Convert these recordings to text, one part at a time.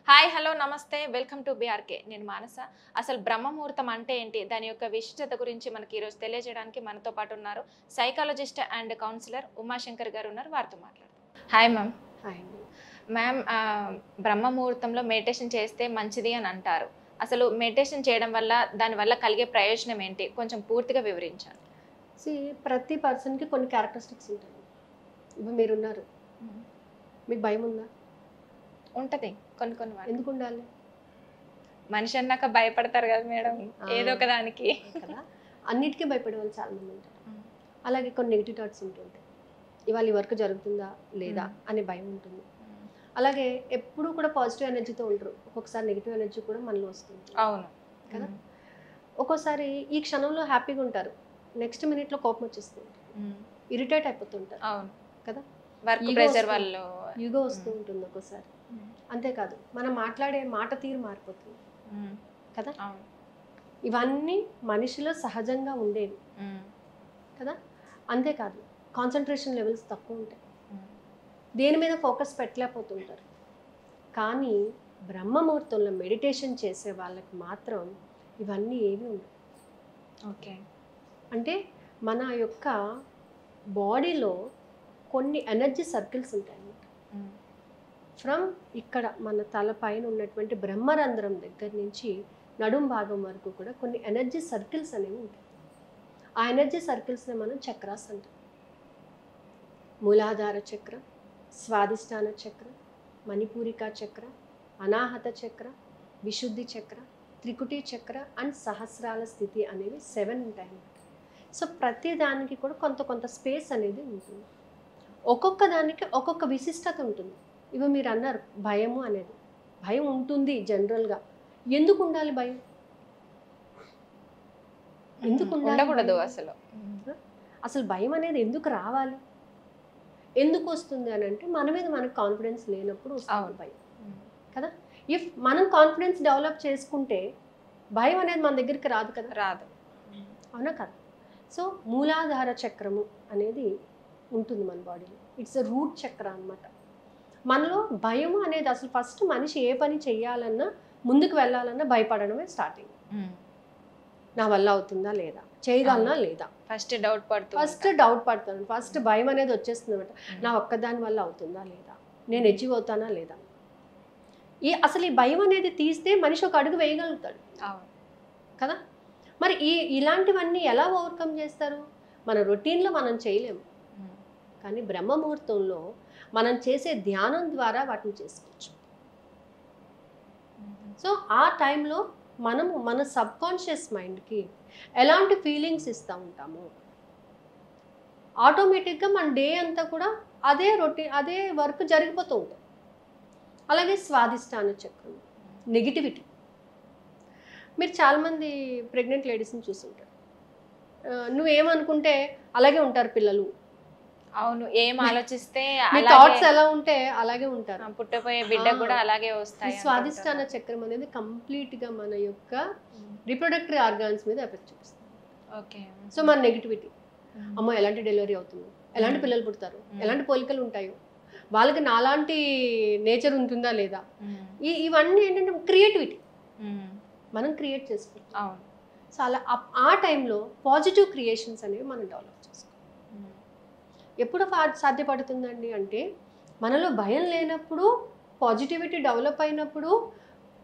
Hi hello నమస్తే welcome to BRK నేను మానస. అసలు బ్రహ్మముహూర్తం అంటే ఏంటి, దాని యొక్క విశిష్టత గురించి మనకి ఈరోజు తెలియజేయడానికి మనతో పాటు ఉన్నారు సైకాలజిస్ట్ అండ్ కౌన్సిలర్ ఉమాశంకర్ గారు ఉన్నారు. వారితో మాట్లాడదాం. Hi ma'am. హాయ్ అండి. మ్యామ్, బ్రహ్మముహూర్తంలో మెడిటేషన్ చేస్తే మంచిది అని అంటారు. అసలు మెడిటేషన్ చేయడం వల్ల దానివల్ల కలిగే ప్రయోజనం ఏంటి, కొంచెం పూర్తిగా వివరించండి. ప్రతి పర్సన్కి కొన్ని క్యారెక్టరిస్టిక్స్ ఉంటాయి. ఇప్పుడు మీరున్నారు, మీకు భయం ఉందా? ఉంటుంది కొన్ని కొన్ని వాటి. ఎందుకు ఉండాలి? మనిషి అన్నాక భయపడతారు కదా మేడం, ఏదో ఒక దానికి కదా. అన్నిటికీ భయపడే వాళ్ళు చాలా మంది ఉంటారు. అలాగే కొన్ని నెగిటివ్ థాట్స్ ఉంటుంటాయి. ఇవాళ ఈ వర్క్ జరుగుతుందా లేదా అనే భయం ఉంటుంది. అలాగే ఎప్పుడూ కూడా పాజిటివ్ ఎనర్జీతో ఉంటారు. ఒక్కొక్కసారి నెగిటివ్ ఎనర్జీ కూడా మనలో వస్తుంది. అవును కదా. ఒక్కోసారి ఈ క్షణంలో హ్యాపీగా ఉంటారు, నెక్స్ట్ మినిట్లో కోపం వచ్చేస్తుంది, ఇరిటేట్ అయిపోతుంటారు. అవును కదా. వర్క్ ప్రెషర్ వల్ల యుగో వస్తూ ఉంటుంది ఒక్కోసారి. అంతేకాదు, మనం మాట్లాడే మాట తీరు మారిపోతుంది కదా. ఇవన్నీ మనిషిలో సహజంగా ఉండేవి కదా. అంతేకాదు, కాన్సన్ట్రేషన్ లెవెల్స్ తక్కువ ఉంటాయి, దేని మీద ఫోకస్ పెట్టలేకపోతుంటారు. కానీ బ్రహ్మముహూర్తంలో మెడిటేషన్ చేసే వాళ్ళకి మాత్రం ఇవన్నీ ఏమీ ఉండవు. ఓకే. అంటే మన యొక్క బాడీలో కొన్ని ఎనర్జీ సర్కిల్స్ ఉంటాయి అన్నమాట. ఫ్రమ్ ఇక్కడ మన తల పైన ఉన్నటువంటి బ్రహ్మరంధ్రం దగ్గర నుంచి నడుం భాగం వరకు కూడా కొన్ని ఎనర్జీ సర్కిల్స్ అనేవి ఉంటాయి. ఆ ఎనర్జీ సర్కిల్స్ని మనం చక్రాస్ అంటాం. మూలాధార చక్ర, స్వాదిష్టాన చక్ర, మణిపూరికా చక్ర, అనాహత చక్ర, విశుద్ధి చక్ర, త్రికుటి చక్ర అండ్ సహస్రాల స్థితి అనేవి 7 ఉంటాయి అన్నమాట. సో ప్రతి దానికి కూడా కొంత స్పేస్ అనేది ఉంటుంది. ఒక్కొక్క దానికి ఒక్కొక్క విశిష్టత ఉంటుంది. ఇవి మీరు అన్నారు భయము అనేది, భయం ఉంటుంది జనరల్గా. ఎందుకు ఉండాలి భయం? ఎందుకు ఉండకూడదు అసలు. అసలు భయం అనేది ఎందుకు రావాలి, ఎందుకు వస్తుంది అని అంటే మన మీద మనకు కాన్ఫిడెన్స్ లేనప్పుడు వస్తుంది భయం కదా. ఇఫ్ మనం కాన్ఫిడెన్స్ డెవలప్ చేసుకుంటే భయం అనేది మన దగ్గరికి రాదు కదా. రాదు. అవునా కదా. సో మూలాధార చక్రము అనేది ఉంటుంది మన బాడీలో. ఇట్స్ ఎ రూట్ చక్ర అన్నమాట. మనలో భయం అనేది అసలు ఫస్ట్ మనిషి ఏ పని చెయ్యాలన్నా, ముందుకు వెళ్ళాలన్నా భయపడడమే స్టార్టింగ్. నా వల్ల అవుతుందా లేదా, చేయగలనా లేదా, ఫస్ట్ డౌట్ పడతాను. ఫస్ట్ భయం అనేది వచ్చేస్తుంది అనమాట. నా ఒక్కదాని వల్ల అవుతుందా లేదా, నేను అచీవ్ అవుతానా లేదా. అసలు ఈ భయం అనేది తీస్తే మనిషి ఒక అడుగు వేయగలుగుతాడు కదా. మరి ఇలాంటివన్నీ ఎలా ఓవర్కమ్ చేస్తారు? మన రొటీన్లో మనం చేయలేము, కానీ బ్రహ్మముహూర్తంలో మనం చేసే ధ్యానం ద్వారా వాటిని చేసుకోవచ్చు. సో ఆ టైంలో మనము మన సబ్కాన్షియస్ మైండ్కి ఎలాంటి ఫీలింగ్స్ ఇస్తూ ఉంటామో ఆటోమేటిక్గా మన డే అంతా కూడా అదే రొటీన్, అదే వర్క్ జరిగిపోతూ ఉంటుంది. అలాగే స్వాదిష్టాన చక్రం, నెగిటివిటీ. మీరు చాలామంది ప్రెగ్నెంట్ లేడీస్ని చూస్తుంటారు. నువ్వేమనుకుంటే అలాగే ఉంటారు పిల్లలు. అవును, ఏం ఆలోచిస్తే థాట్స్ ఎలా ఉంటే అలాగే ఉంటారు. పుట్టపోయే బిడ్డ కూడా అలాగే వస్తాయి. స్వాదిష్టాన చక్రం అనేది కంప్లీట్గా మన యొక్క రీప్రొడక్టరీ ఆర్గాన్స్ మీద ఎఫెక్ట్ చూపిస్తుంది. ఓకే. సో మన నెగిటివిటీ, అమ్మో ఎలాంటి డెలివరీ అవుతుందో, ఎలాంటి పిల్లలు పుడతారు, ఎలాంటి పోలికలు ఉంటాయో, వాళ్ళకి నాలాంటి నేచర్ ఉంటుందా లేదా, ఇవన్నీ ఏంటంటే క్రియేటివిటీ మనం క్రియేట్ చేసుకుంటాం. అవును. సో అలా ఆ టైంలో పాజిటివ్ క్రియేషన్స్ అనేవి మనం డెవలప్ చేసుకోవాలి. ఎప్పుడు సాధ్యపడుతుందండి అంటే మనలో భయం లేనప్పుడు, పాజిటివిటీ డెవలప్ అయినప్పుడు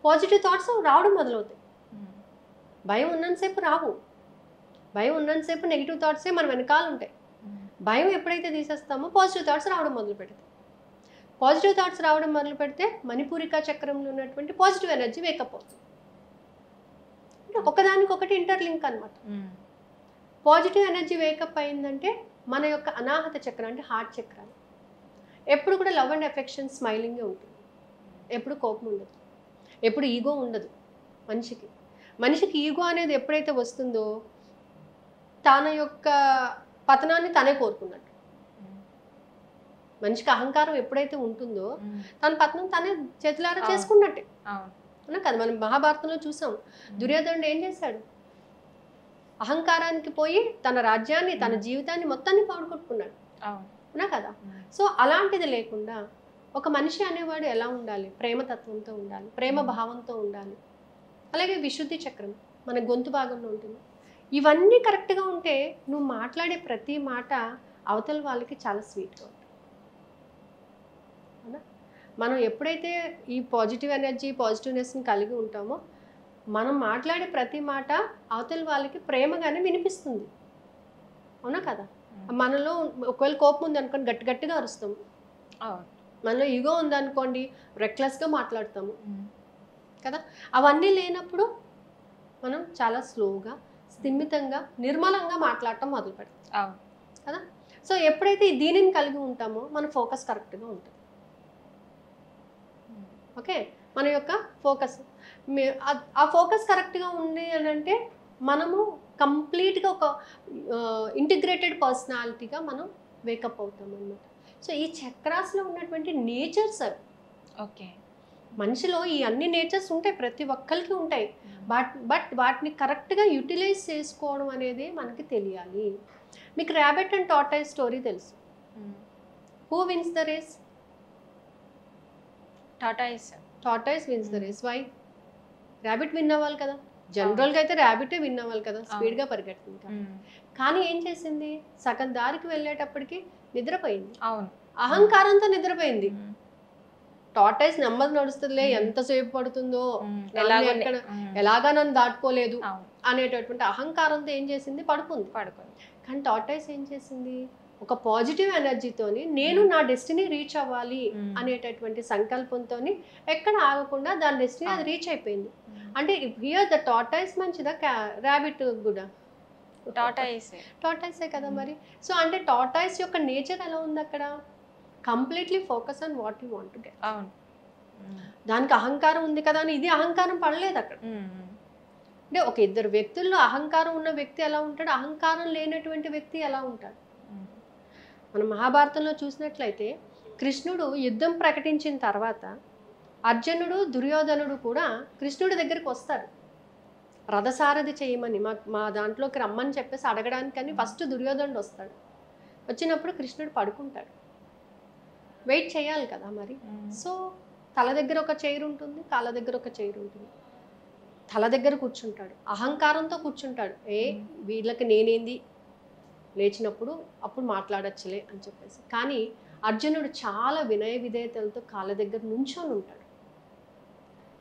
పాజిటివ్ థాట్స్ రావడం మొదలవుతాయి. భయం ఉన్నంతసేపు రావు. భయం ఉన్నంతసేపు నెగిటివ్ థాట్సే మన వెనకాల ఉంటాయి. భయం ఎప్పుడైతే తీసేస్తామో పాజిటివ్ థాట్స్ రావడం మొదలు పెడతాయి. పాజిటివ్ థాట్స్ రావడం మొదలు పెడితే మణిపూరికా చక్రంలో ఉన్నటువంటి పాజిటివ్ ఎనర్జీ వేకప్ అవుతుంది. ఒకదానికొకటి ఇంటర్లింక్ అనమాట. పాజిటివ్ ఎనర్జీ వేకప్ అయిందంటే మన యొక్క అనాహత చక్రం అంటే హార్ట్ చక్రం ఎప్పుడు కూడా లవ్ అండ్ ఎఫెక్షన్, స్మైలింగే ఉంటుంది. ఎప్పుడు కోపం ఉండదు, ఎప్పుడు ఈగో ఉండదు. మనిషికి ఈగో అనేది ఎప్పుడైతే వస్తుందో తన యొక్క పతనాన్ని తనే కోరుకున్నట్టు. మనిషికి అహంకారం ఎప్పుడైతే ఉంటుందో తన పతనం తనే చేతులారా చేసుకున్నట్టే. అవునా కదా. మనం మహాభారతంలో చూసాం, దుర్యోధనుడు ఏం చేశాడు? అహంకారానికి పోయి తన రాజ్యాన్ని, తన జీవితాన్ని మొత్తాన్ని పాడుకొట్టుకున్నాడు. అవునా కదా. సో అలాంటిది లేకుండా ఒక మనిషి అనేవాడు ఎలా ఉండాలి? ప్రేమతత్వంతో ఉండాలి, ప్రేమ భావంతో ఉండాలి. అలాగే విశుద్ధి చక్రం మన గొంతు భాగంలో ఉంటుంది. ఇవన్నీ కరెక్ట్గా ఉంటే నువ్వు మాట్లాడే ప్రతి మాట అవతల వాళ్ళకి చాలా స్వీట్గా ఉంటుంది. అవునా? మనం ఎప్పుడైతే ఈ పాజిటివ్ ఎనర్జీ పాజిటివ్నెస్ని కలిగి ఉంటామో మనం మాట్లాడే ప్రతి మాట అవతల వాళ్ళకి ప్రేమగానే వినిపిస్తుంది. అవునా కదా? మనలో ఒకవేళ కోపం ఉంది అనుకోండి గట్టి గట్టిగా అరుస్తాము. మనలో ఈగో ఉందనుకోండి రెక్లెస్గా మాట్లాడతాము కదా. అవన్నీ లేనప్పుడు మనం చాలా స్లోగా స్థిమితంగా నిర్మలంగా మాట్లాడటం మొదలు పెడతాం కదా. సో ఎప్పుడైతే దీనిని కలిగి ఉంటామో మన ఫోకస్ కరెక్ట్గా ఉంటుంది. ఓకే, మన యొక్క ఫోకస్ ఆ ఫోకస్ కరెక్ట్గా ఉంది అని అంటే మనము కంప్లీట్గా ఒక ఇంటిగ్రేటెడ్ పర్సనాలిటీగా మనం వేకప్ అవుతాం అన్నమాట. సో ఈ చక్రాస్లో ఉన్నటువంటి నేచర్స్ అవి. ఓకే, మనిషిలో ఈ అన్ని నేచర్స్ ఉంటాయి, ప్రతి ఒక్కరికి ఉంటాయి. బట్ వాటిని కరెక్ట్గా యూటిలైజ్ చేసుకోవడం అనేది మనకి తెలియాలి. మీకు ర్యాబిట్ అండ్ టార్టాయిస్ స్టోరీ తెలుసు. Who wins the race? Tortoise wins the race. Why? Rabbit win అవ్వాలి కదా. జనరల్గా అయితే ర్యాబిటే విన్ అవ్వాలి కదా, స్పీడ్గా పరిగెడుతుంది కదా. కానీ ఏం చేసింది? సగం దారికి వెళ్ళేటప్పటికి నిద్రపోయింది. అహంకారంతో నిద్రపోయింది. టార్టాయిస్ నెమ్మది నడుస్తుందిలే, ఎంతసేపు పడుతుందో, ఎలాగా నన్ను దాటుకోలేదు అనేటటువంటి అహంకారంతో ఏం చేసింది? పడుకుంది. కానీ టార్టాయిస్ ఏం చేసింది? ఒక పాజిటివ్ ఎనర్జీతోని నేను నా డెస్టినీ రీచ్ అవ్వాలి అనేటటువంటి సంకల్పంతో ఎక్కడ ఆగకుండా దాని డెస్టినీ అది రీచ్ అయిపోయింది. అంటే హియర్ ద టార్టాయిస్ మంచిదా ర్యాబిట్ కూడా? టార్టాయిసే కదా మరి. సో అంటే టార్టాయిస్ యొక్క నేచర్ ఎలా ఉంది అక్కడ? Completely focus on what you want to get. దానికి అహంకారం ఉంది కదా అని ఇది అహంకారం పడలేదు అక్కడ. అంటే ఒక ఇద్దరు వ్యక్తుల్లో అహంకారం ఉన్న వ్యక్తి ఎలా ఉంటాడు, అహంకారం లేనటువంటి వ్యక్తి ఎలా ఉంటాడు? మనం మహాభారతంలో చూసినట్లయితే కృష్ణుడు యుద్ధం ప్రకటించిన తర్వాత అర్జునుడు దుర్యోధనుడు కూడా కృష్ణుడి దగ్గరికి వస్తారు రథసారథి చేయమని, మా దాంట్లోకి రమ్మని చెప్పేసి అడగడానికి. కానీ ఫస్ట్ దుర్యోధనుడు వస్తాడు. వచ్చినప్పుడు కృష్ణుడు పడుకుంటాడు. వెయిట్ చేయాలి కదా మరి. సో తల దగ్గర ఒక చైర్ ఉంటుంది, కాళ్ళ దగ్గర ఒక చైర్ ఉంటుంది. తల దగ్గర కూర్చుంటాడు, అహంకారంతో కూర్చుంటాడు. వీళ్ళకి నేనేంది, లేచినప్పుడు అప్పుడు మాట్లాడచ్చులే అని చెప్పేసి. కానీ అర్జునుడు చాలా వినయ విధేయతలతో కాళ్ళ దగ్గర నుంచొని ఉంటాడు.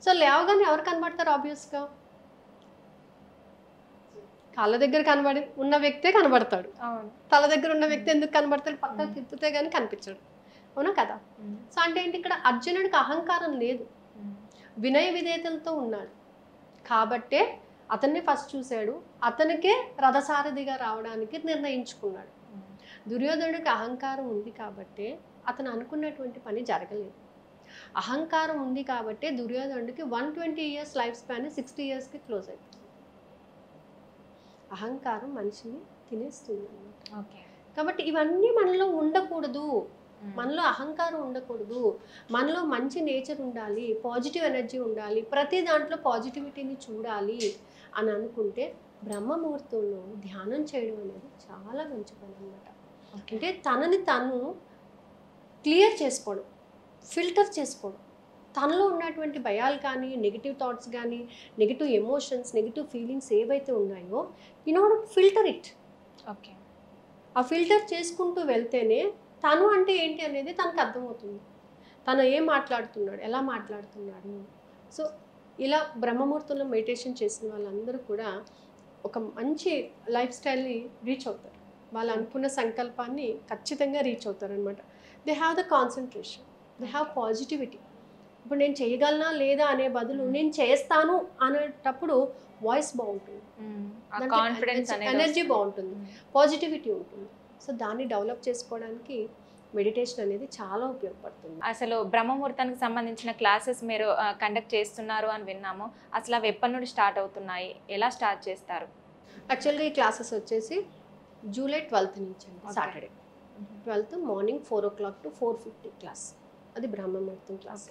సో లేవగానే ఎవరు కనబడతారు? ఆబ్వియస్గా కాళ్ళ దగ్గర ఉన్న వ్యక్తే కనబడతాడు. తల దగ్గర ఉన్న వ్యక్తి ఎందుకు కనబడతాడు? పక్కకు తిప్పితే కానీ కనిపించాడు. అవునా కదా. సో అంటే ఏంటి, ఇక్కడ అర్జునుడికి అహంకారం లేదు, వినయ విధేయతలతో ఉన్నాడు కాబట్టే అతన్ని ఫస్ట్ చూశాడు, అతనికే రథసారథిగా రావడానికి నిర్ణయించుకున్నాడు. దుర్యోధనుడికి అహంకారం ఉంది కాబట్టే అతను అనుకున్నటువంటి పని జరగలేదు. అహంకారం ఉంది కాబట్టే దుర్యోధనుడికి 120 years లైఫ్ స్పాన్ 60 yearsకి క్లోజ్ అయిపోయింది. అహంకారం మనిషిని తినేస్తుంది అన్నమాట. కాబట్టి ఇవన్నీ మనలో ఉండకూడదు. మనలో అహంకారం ఉండకూడదు, మనలో మంచి నేచర్ ఉండాలి, పాజిటివ్ ఎనర్జీ ఉండాలి, ప్రతి దాంట్లో పాజిటివిటీని చూడాలి అని అనుకుంటే బ్రహ్మముహూర్తంలో ధ్యానం చేయడం అనేది చాలా మంచి పని అన్నమాట. అంటే తనని తను క్లియర్ చేసుకోవడం, ఫిల్టర్ చేసుకోవడం, తనలో ఉన్నటువంటి భయాలు కానీ నెగిటివ్ థాట్స్ కానీ నెగిటివ్ ఎమోషన్స్ నెగిటివ్ ఫీలింగ్స్ ఏవైతే ఉన్నాయో ఫిల్టర్ ఇట్. ఓకే, ఆ ఫిల్టర్ చేసుకుంటూ వెళ్తేనే తను అంటే ఏంటి అనేది తనకు అర్థమవుతుంది. తను ఏం మాట్లాడుతున్నాడు, ఎలా మాట్లాడుతున్నాడు. సో ఇలా బ్రహ్మముహూర్తంలో మెడిటేషన్ చేసిన వాళ్ళందరూ కూడా ఒక మంచి లైఫ్ స్టైల్ని రీచ్ అవుతారు. వాళ్ళు అనుకున్న సంకల్పాన్ని ఖచ్చితంగా రీచ్ అవుతారు అనమాట. They have the concentration, they have positivity. ఇప్పుడు నేను చేయగలనా లేదా అనే బదులు నేను చేస్తాను అనేటప్పుడు వాయిస్ బాగుంటుంది, ఎనర్జీ బాగుంటుంది, పాజిటివిటీ ఉంటుంది. సో దాన్ని డెవలప్ చేసుకోవడానికి మెడిటేషన్ అనేది చాలా ఉపయోగపడుతుంది. అసలు బ్రహ్మముహూర్తానికి సంబంధించిన క్లాసెస్ మీరు కండక్ట్ చేస్తున్నారు అని విన్నాము. అసలు అవి ఎప్పటి నుండి స్టార్ట్ అవుతున్నాయి, ఎలా స్టార్ట్ చేస్తారు? యాక్చువల్గా ఈ క్లాసెస్ వచ్చేసి జూలై 12th నుంచి అండి, Saturday 12th morning 4 o'clock to 4:50 class. అది బ్రహ్మముహూర్తం క్లాస్.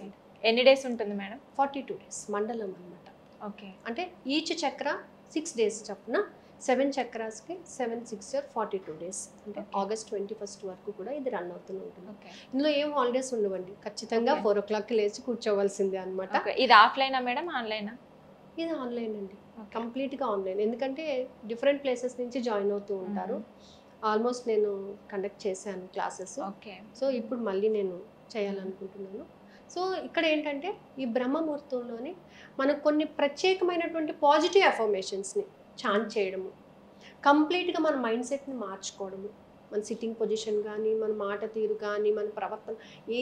ఎన్ని డేస్ ఉంటుంది మేడం? 42 days మండలం అనమాట. ఓకే, అంటే ఈచ్ చక్ర 6 days చొప్పున 7 చక్రాస్కి 7 6 42 డేస్ అంటే Okay. ఆగస్ట్ 21 వరకు కూడా ఇది రన్ అవుతూనే ఉంటుంది. ఓకే ఇందులో ఏం హాలిడేస్ ఉండవండి, ఖచ్చితంగా Okay. 4 o'clockకి లేచి కూర్చోవలసిందే అనమాట. ఓకే ఇది ఆఫ్లైనా మేడం ఆన్లైనా? ఇది ఆన్లైన్ అండి, కంప్లీట్గా ఆన్లైన్. ఎందుకంటే డిఫరెంట్ ప్లేసెస్ నుంచి జాయిన్ అవుతూ ఉంటారు. ఆల్మోస్ట్ నేను కండక్ట్ చేశాను క్లాసెస్. ఓకే సో ఇప్పుడు మళ్ళీ నేను చేయాలనుకుంటున్నాను. సో ఇక్కడ ఏంటంటే ఈ బ్రహ్మముహూర్తంలోని మనకు కొన్ని ప్రత్యేకమైనటువంటి పాజిటివ్ అఫర్మేషన్స్ని చాంట్ చేయడము, కంప్లీట్గా మన మైండ్ సెట్ని మార్చుకోవడము, మన సిట్టింగ్ పొజిషన్ కానీ, మన మాట తీరు కానీ, మన ప్రవర్తన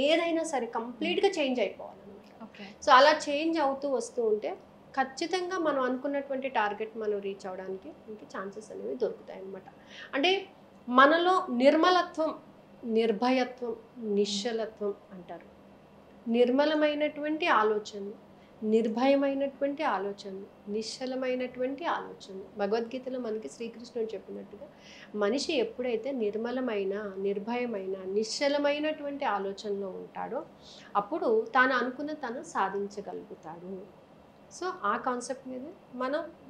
ఏదైనా సరే కంప్లీట్గా చేంజ్ అయిపోవాలన్నమాట. ఓకే సో అలా చేంజ్ అవుతూ వస్తూ ఉంటే ఖచ్చితంగా మనం అనుకున్నటువంటి టార్గెట్ మనం రీచ్ అవ్వడానికి మనకి ఛాన్సెస్ అనేవి దొరుకుతాయి అన్నమాట. అంటే మనలో నిర్మలత్వం, నిర్భయత్వం, నిశ్చలత్వం అంటారు. నిర్మలమైనటువంటి ఆలోచనలు, నిర్భయమైనటువంటి ఆలోచనలు, నిశ్చలమైనటువంటి ఆలోచనలు. భగవద్గీతలో మనకి శ్రీకృష్ణుడు చెప్పినట్టుగా మనిషి ఎప్పుడైతే నిర్మలమైన, నిర్భయమైన, నిశ్చలమైనటువంటి ఆలోచనలో ఉంటాడో అప్పుడు తాను అనుకున్న తను సాధించగలుగుతాడు. సో ఆ కాన్సెప్ట్ మీద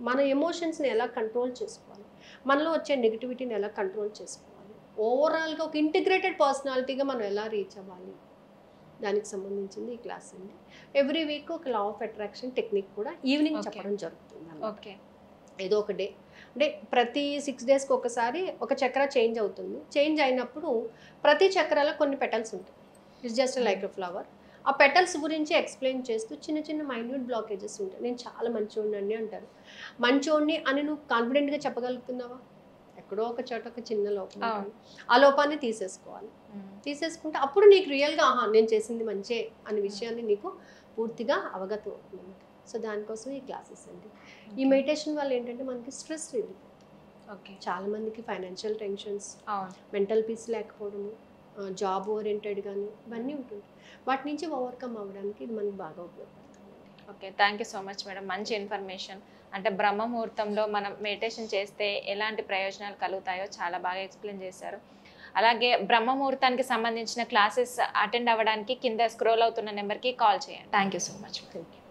మన ఎమోషన్స్ని ఎలా కంట్రోల్ చేసుకోవాలి, మనలో వచ్చే నెగిటివిటీని ఎలా కంట్రోల్ చేసుకోవాలి, ఓవరాల్గా ఒక ఇంటిగ్రేటెడ్ పర్సనాలిటీగా మనం ఎలా రీచ్ అవ్వాలి, దానికి సంబంధించింది ఈ క్లాస్ అండి. ఎవ్రీ వీక్ ఒక లా ఆఫ్ అట్రాక్షన్ టెక్నిక్ కూడా ఈవినింగ్ Okay. చెప్పడం జరుగుతుంది అన్నమాట. ఓకే ఏదో ఒక డే అంటే ప్రతి 6 డేస్కి ఒకసారి ఒక చక్ర చేంజ్ అవుతుంది. చేంజ్ అయినప్పుడు ప్రతి చక్రాలో కొన్ని పెటల్స్ ఉంటాయి. It's just like a flower. ఆ పెటల్స్ గురించి ఎక్స్ప్లెయిన్ చేస్తూ చిన్న చిన్న మైన్యూట్ బ్లాకేజెస్ ఉంటాయి. నేను చాలా మంచోడిని అంటారు. మంచోడిని అని నువ్వు కాన్ఫిడెంట్గా చెప్పగలుగుతున్నావా? ఎక్కడో ఒక చోట ఒక చిన్న లోపం ఉంటుంది. ఆ లోపాన్ని తీసేసుకోవాలి. తీసేసుకుంటే అప్పుడు నీకు రియల్గా ఆహా నేను చేసింది మంచే అనే విషయాన్ని నీకు పూర్తిగా అవగతం అవుతుంది. సో దానికోసం ఈ క్లాసెస్ అండి. ఈ మెడిటేషన్ వల్ల ఏంటంటే మనకి స్ట్రెస్ రిలీఫ్. ఓకే చాలామందికి ఫైనాన్షియల్ టెన్షన్స్, అవును మెంటల్ పీస్ లేకపోవడము, జాబ్ ఓరియంటెడ్ కానీ ఇవన్నీ ఉంటుంది. వాటి నుంచి ఓవర్కమ్ అవ్వడానికి ఇది మనకి బాగా ఉపయోగపడుతుంది. Okay thank you so much madam. మంచి ఇన్ఫర్మేషన్. అంటే బ్రహ్మ ముహూర్తంలో మనం మెడిటేషన్ చేస్తే ఎలాంటి ప్రయోజనాలు కలుగుతాయో చాలా బాగా ఎక్స్ప్లెయిన్ చేశారు. అలాగే బ్రహ్మ ముహూర్తానికి సంబంధించిన క్లాసెస్ అటెండ్ అవ్వడానికి కింద స్క్రోల్ అవుతున్న నెంబర్కి కాల్ చేయండి. Thank you so much. Thank you.